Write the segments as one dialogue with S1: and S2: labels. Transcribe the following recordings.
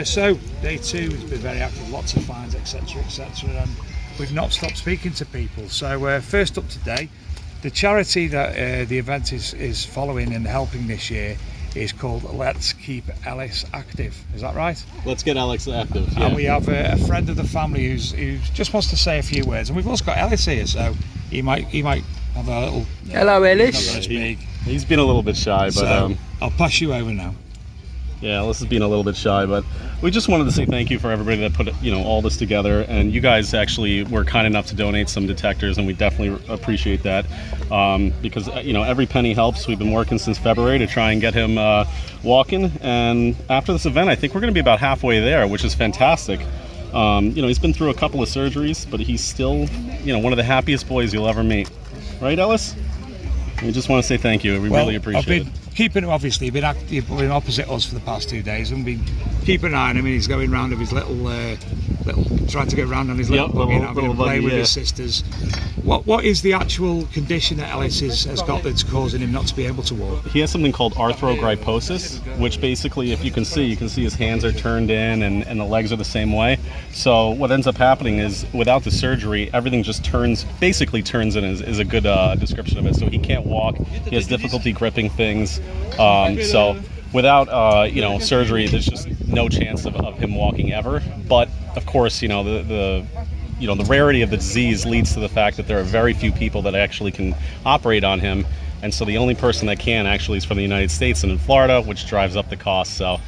S1: So day 2 has been very active, lots of finds, etc, and we've not stopped speaking to people. So first up today, the charity that the event is following and helping this year is called Let's Keep Ellis Active. Is that right?
S2: Let's get Ellis active. Yeah.
S1: And we have a friend of the family who just wants to say a few words, and we've also got Ellis here, so he might have a little.
S3: Hello, Ellis.
S1: He's not gonna speak.
S2: He's been a little bit shy, but
S1: so, I'll pass you over now.
S2: Yeah, Ellis has been a little bit shy, but we just wanted to say thank you for everybody that put all this together, and you guys actually were kind enough to donate some detectors, and we definitely appreciate that, because every penny helps. We've been working since February to try and get him walking, and after this event I think we're going to be about halfway there, which is fantastic. He's been through a couple of surgeries, but he's still one of the happiest boys you'll ever meet, right, Ellis? We just want to say thank you. We really appreciate it.
S1: Keeping, obviously, been opposite us for the past 2 days, and been keeping an eye on him. And he's going round with his little, trying to get round on his little buggy and having him play with his sisters. What is the actual condition that Ellis has got that's causing him not to be able to walk?
S2: He has something called arthrogryposis, which basically, if you can see his hands are turned in, and the legs are the same way. So what ends up happening is, without the surgery, everything just basically turns in is a good description of it. So he can't walk. He has difficulty gripping things. So without surgery, there's just no chance of him walking ever. But of course, the rarity of the disease leads to the fact that there are very few people that actually can operate on him, and so the only person that can actually is from the United States and in Florida, which drives up the cost. So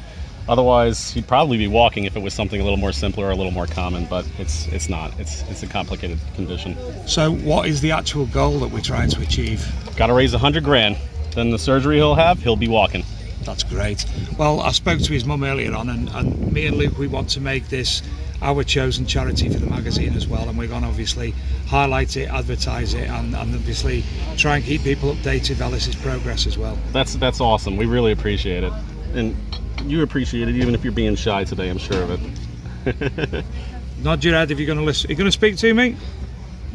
S2: otherwise he'd probably be walking if it was something a little more simpler or a little more common, but it's not. It's a complicated condition.
S1: So what is the actual goal that we're trying to achieve?
S2: Got to raise 100 grand. Then the surgery he'll be walking.
S1: That's great. Well, I spoke to his mum earlier on, and me and Luke, we want to make this our chosen charity for the magazine as well, and we're going to obviously highlight it, advertise it, and obviously try and keep people updated with Ellis's progress as well.
S2: That's awesome. We really appreciate it, and you appreciate it even if you're being shy today, I'm sure of it.
S1: Nod your head if you're going to listen. Are you going to speak to me?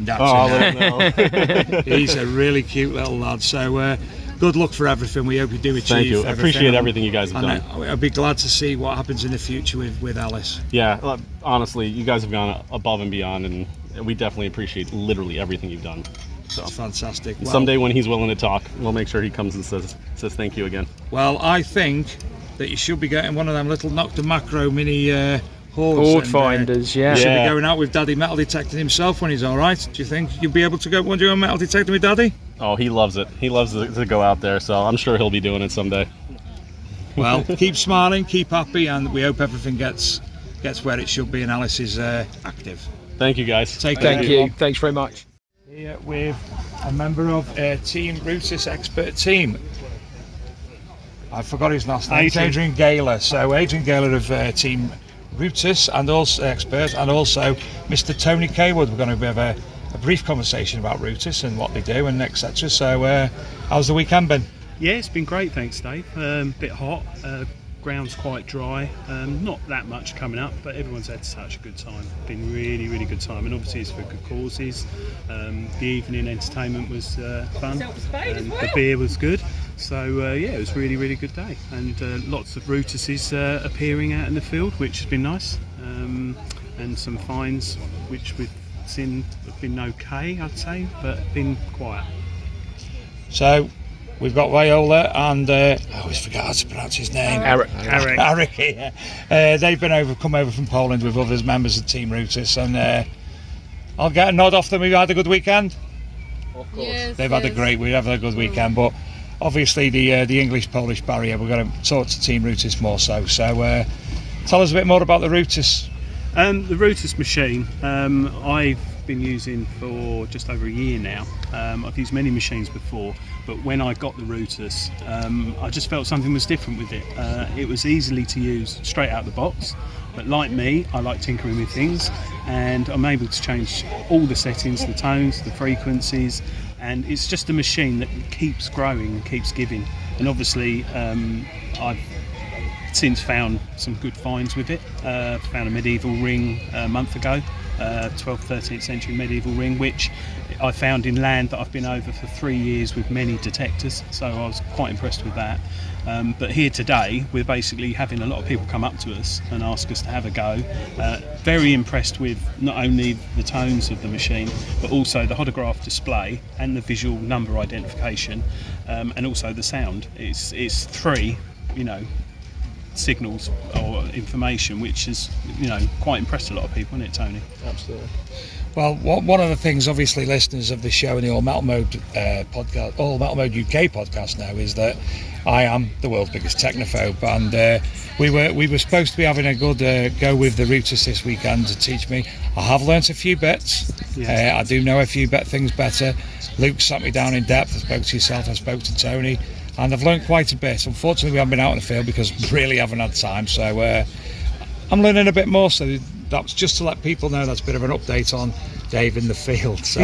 S1: That's
S2: I'll let him know.
S1: He's a really cute little lad, so good luck for everything. We hope you do achieve.
S2: Thank you. I appreciate everything you guys have done.
S1: I'll be glad to see what happens in the future with Ellis.
S2: Yeah, honestly, you guys have gone above and beyond, and we definitely appreciate literally everything you've done. So
S1: it's fantastic.
S2: Well, someday when he's willing to talk, we'll make sure he comes and says thank you again.
S1: Well, I think that you should be getting one of them little Nocta Macro mini
S3: Hoard finders, yeah.
S1: Should be going out with Daddy metal detecting himself when he's all right. Do you think you'll be able to go do a metal detecting with Daddy?
S2: Oh, he loves it. He loves to go out there, so I'm sure he'll be doing it someday.
S1: Well, keep smiling, keep happy, and we hope everything gets where it should be and Ellis is active.
S2: Thank you, guys.
S1: Take care.
S3: Thank you. Thanks very much.
S1: Here with a member of TeamRUTUS expert team. I forgot his last name. It's Adrian Gaylor. So Adrian Gaylor of TeamRUTUS and also expert, and also Mr. Tony Kaywood. We're going to have a brief conversation about Rutus and what they do and etc. So how's the weekend been?
S4: Yeah, it's been great, thanks Dave. Bit hot, ground's quite dry, not that much coming up, but everyone's had such a good time. Been really good time, and obviously it's for good causes. The evening entertainment was fun, and the beer was good. So yeah, it was really good day, and lots of Rutuses appearing out in the field, which has been nice, and some finds which we've seen have been okay, I'd say, but been quiet.
S1: So we've got Wayola and I always forget how to pronounce his name. Eric here. They've come over from Poland with others members of TeamRUTUS, and I'll get a nod off them. We've had a good weekend.
S5: Of course. Yes,
S1: They've had a great week. We've had a good weekend, but obviously the English-Polish barrier, we're going to talk to TeamRUTUS more so. So tell us a bit more about the Rutus.
S4: The Rutus machine I've been using for just over a year now. I've used many machines before, but when I got the Rutus, I just felt something was different with it. It was easily to use straight out of the box, but like me, I like tinkering with things, and I'm able to change all the settings, the tones, the frequencies, and it's just a machine that keeps growing and keeps giving. And obviously I've since found some good finds with it. Found a medieval ring a month ago, 12th, 13th century medieval ring, which I found in land that I've been over for 3 years with many detectors, so I was quite impressed with that. But here today, we're basically having a lot of people come up to us and ask us to have a go. Very impressed with not only the tones of the machine, but also the hodograph display and the visual number identification, and also the sound. It's three, signals or information, which has, quite impressed a lot of people, isn't it, Tony?
S3: Absolutely.
S1: Well, one of the things, obviously, listeners of the show and the All Metal Mode podcast, All Metal Mode UK podcast now, is that I am the world's biggest technophobe, and we were supposed to be having a good go with the Rutus this weekend to teach me. I have learnt a few bits.
S4: Yes.
S1: I do know a few things better. Luke sat me down in depth. I spoke to yourself. I spoke to Tony, and I've learnt quite a bit. Unfortunately, we haven't been out in the field because we really haven't had time. So I'm learning a bit more. So that's just to let people know that's a bit of an update on Dave in the field. So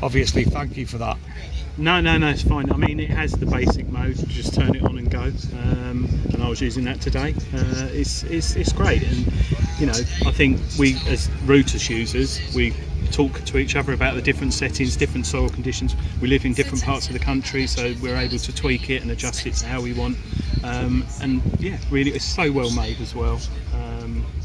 S1: obviously, thank you for that.
S4: No, it's fine. I mean, it has the basic mode, just turn it on and go, and I was using that today. It's great, and I think we as Rutus users, we talk to each other about the different settings, different soil conditions. We live in different parts of the country, so we're able to tweak it and adjust it to how we want, and yeah, really it's so well made as well.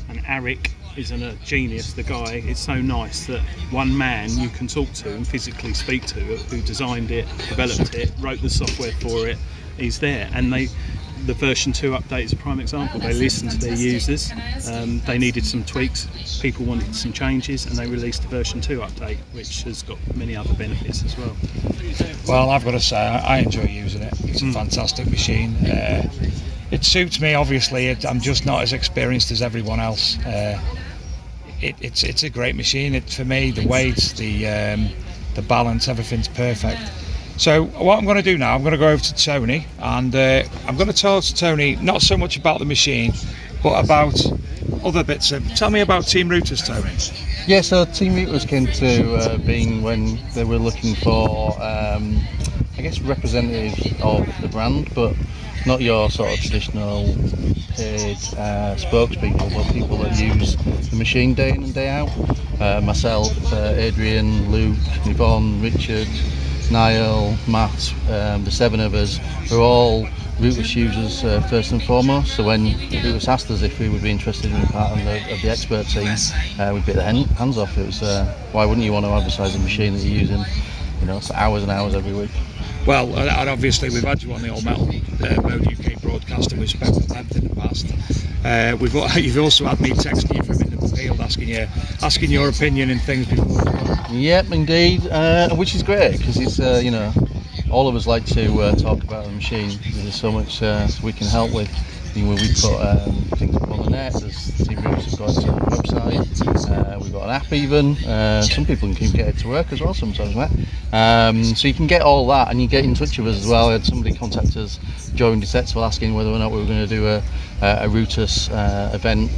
S4: And Eric isn't a genius, the guy. It's so nice that one man you can talk to and physically speak to, who designed it, developed it, wrote the software for it, is there. And the version 2 update is a prime example. They listened to their users, they needed some tweaks, people wanted some changes, and they released the version 2 update, which has got many other benefits as well.
S1: Well, I've got to say, I enjoy using it. It's a fantastic machine. It suits me, obviously. I'm just not as experienced as everyone else. It's a great machine. For me, the weight, the balance, everything's perfect. So what I'm going to do now, I'm going to go over to Tony, and I'm going to talk to Tony not so much about the machine, but about other bits. Tell me about TeamRUTUS, Tony.
S5: Yeah, so TeamRUTUS came to being when they were looking for, representatives of the brand, but not your sort of traditional paid spokespeople, but people that use the machine day in and day out. Myself, Adrian, Luke, Yvonne, Richard, Niall, Matt, the 7 of us are all Rutus users first and foremost. So when Rutus asked us if we would be interested in being part of the expert team, we bit the hands off. It was why wouldn't you want to advertise a machine that you're using, for hours and hours every week?
S1: Well, and obviously we've had you on the All Metal Mode UK broadcast, and we've spoken at length in the past. You've also had me texting you from in the field asking your opinion and things before.
S5: Yep, indeed, which is great because it's all of us like to talk about the machine. There's so much we can help with. We put things up on the net. There's TeamRUTUS have got a website. We've got an app even. Some people can get it to work as well sometimes, right? So you can get all that, and you get in touch with us as well. I had somebody contact us during Detectival asking whether or not we were going to do a Rutus event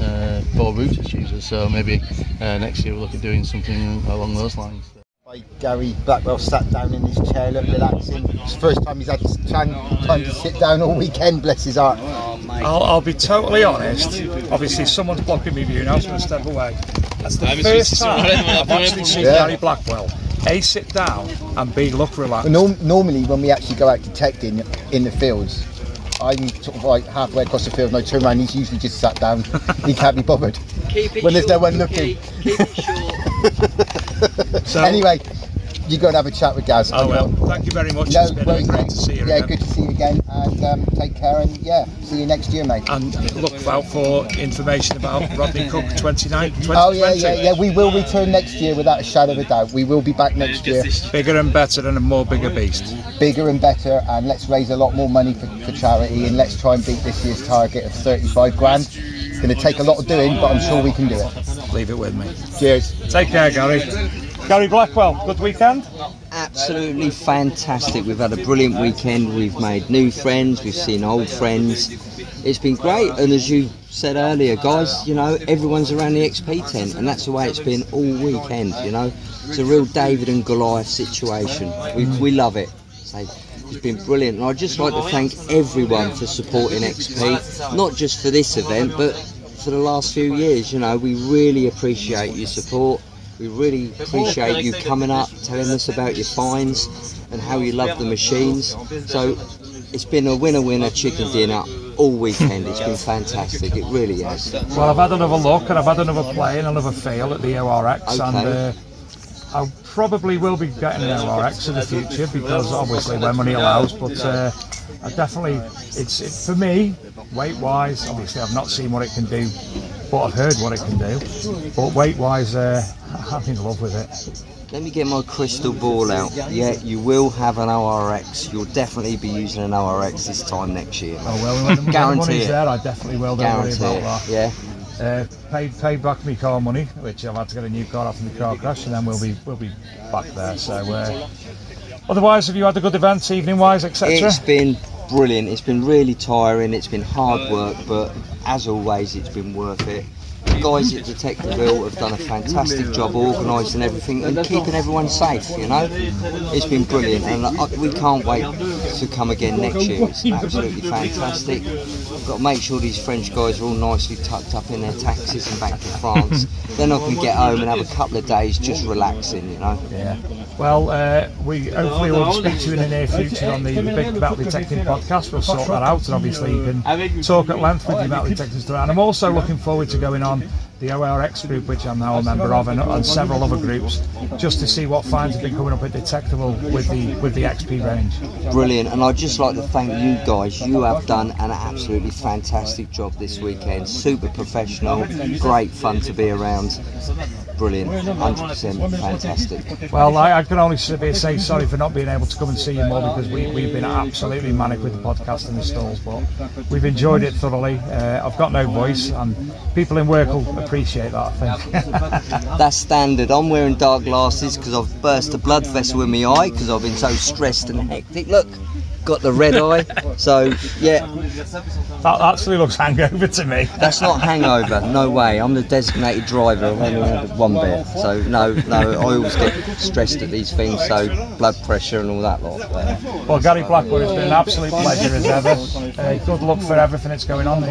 S5: for Rutus users. So maybe next year we'll look at doing something along those lines.
S6: Gary Blackwell sat down in his chair, relaxing. It's the first time he's had time to sit down all weekend, bless his heart.
S1: I'll be totally honest. Obviously, someone's blocking me view now, so I'm going to step away. That's the first time I've actually seen Gary Blackwell A, sit down, and B, look relaxed.
S6: Normally, when we actually go out detecting in the fields, I'm sort of like halfway across the field and I turn around, he's usually just sat down. He can't be bothered when there's no one looking.
S7: Keep it short.
S6: So, anyway, you go and have a chat with Gaz.
S1: Oh well, thank you very much.
S6: No,
S1: It's been great to see you again.
S6: Good to see you again, and take care, and see you next year, mate.
S1: And look out for information about Rodney Cook 2020.
S6: Oh yeah, we will return next year without a shadow of a doubt. We will be back next year.
S1: Bigger and better and a more bigger beast.
S6: Bigger and better, and let's raise a lot more money for charity, and let's try and beat this year's target of 35 grand. It's going to take a lot of doing, but I'm sure we can do it.
S1: Leave it with me.
S6: Cheers.
S1: Take care, Gary. Gary Blackwell, good weekend?
S7: Absolutely fantastic. We've had a brilliant weekend. We've made new friends. We've seen old friends. It's been great. And as you said earlier, guys, everyone's around the XP tent, and that's the way it's been all weekend. It's a real David and Goliath situation. We love it. So it's been brilliant. And I'd just like to thank everyone for supporting XP, not just for this event, but for the last few years. We really appreciate your support. We really appreciate you coming up, telling us about your finds and how you love the machines. So it's been a winner chicken dinner all weekend. It's been fantastic, it really has.
S1: Well, I've had another look and I've had another play and another feel at the ORX,
S7: Okay.
S1: and I probably will be getting an ORX in the future, because obviously when money allows, but I definitely, it's for me, weight-wise, obviously I've not seen what it can do, but I've heard what it can do, but weight-wise, I'm in love with it.
S7: Let me get my crystal ball out. Yeah, you will have an ORX. You'll definitely be using an ORX this time next year.
S1: Oh well, when the
S7: Guarantee
S1: money's
S7: it.
S1: there, I definitely will, don't worry
S7: Guarantee
S1: about
S7: it,
S1: that.
S7: yeah.
S1: Paid back my car money, which I've had to get a new car after my car crash, and then we'll be back there. So otherwise, have you had a good event, evening wise, etc.?
S7: It's been brilliant. It's been really tiring. It's been hard work, but as always, it's been worth it. The guys at Detectival have done a fantastic job organising everything and keeping everyone safe, you know. It's been brilliant, and we can't wait to come again next year. It's absolutely fantastic. We've got to make sure these French guys are all nicely tucked up in their taxis and back to France. Then I can get home and have a couple of days just relaxing, you know.
S1: Yeah. Well, we hopefully will speak to you in the near future on the Big Metal Detecting podcast. We'll sort that out, and obviously you can talk at length with your metal detectors. And I'm also looking forward to going on the ORX group, which I'm now a member of, and several other groups, just to see what finds have been coming up at Detectival with the XP range.
S7: Brilliant, and I'd just like to thank you guys. You have done an absolutely fantastic job this weekend. Super professional, great fun to be around. Brilliant, 100% fantastic.
S1: Well, I can only say sorry for not being able to come and see you more, because we've been absolutely manic with the podcast and the stalls, but we've enjoyed it thoroughly. I've got no voice, and people in work will appreciate that, I think.
S7: That's standard. I'm wearing dark glasses because I've burst a blood vessel in my eye because I've been so stressed and hectic. Look, got the red eye. So yeah,
S1: That actually looks hangover to me.
S7: that's not hangover. No way. I'm the designated driver. I've only had one bit. So no. I always get stressed at these things. So blood pressure and all that lot.
S1: Well, Gary Blackwood, it's been an absolute pleasure as ever. Good luck for everything that's going on.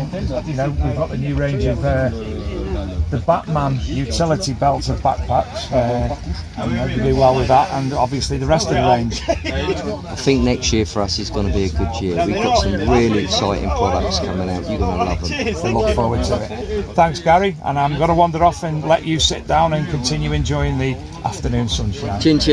S1: You know, we've got the new range of the Batman utility belts of backpacks. And we do well with that, and obviously the rest of the range.
S7: I think next year for us is going to be a good year. We've got some really exciting products coming out. You're going to love them.
S1: We look forward to it. Thanks, Gary, and I'm going to wander off and let you sit down and continue enjoying the afternoon sunshine.
S7: Chin chin.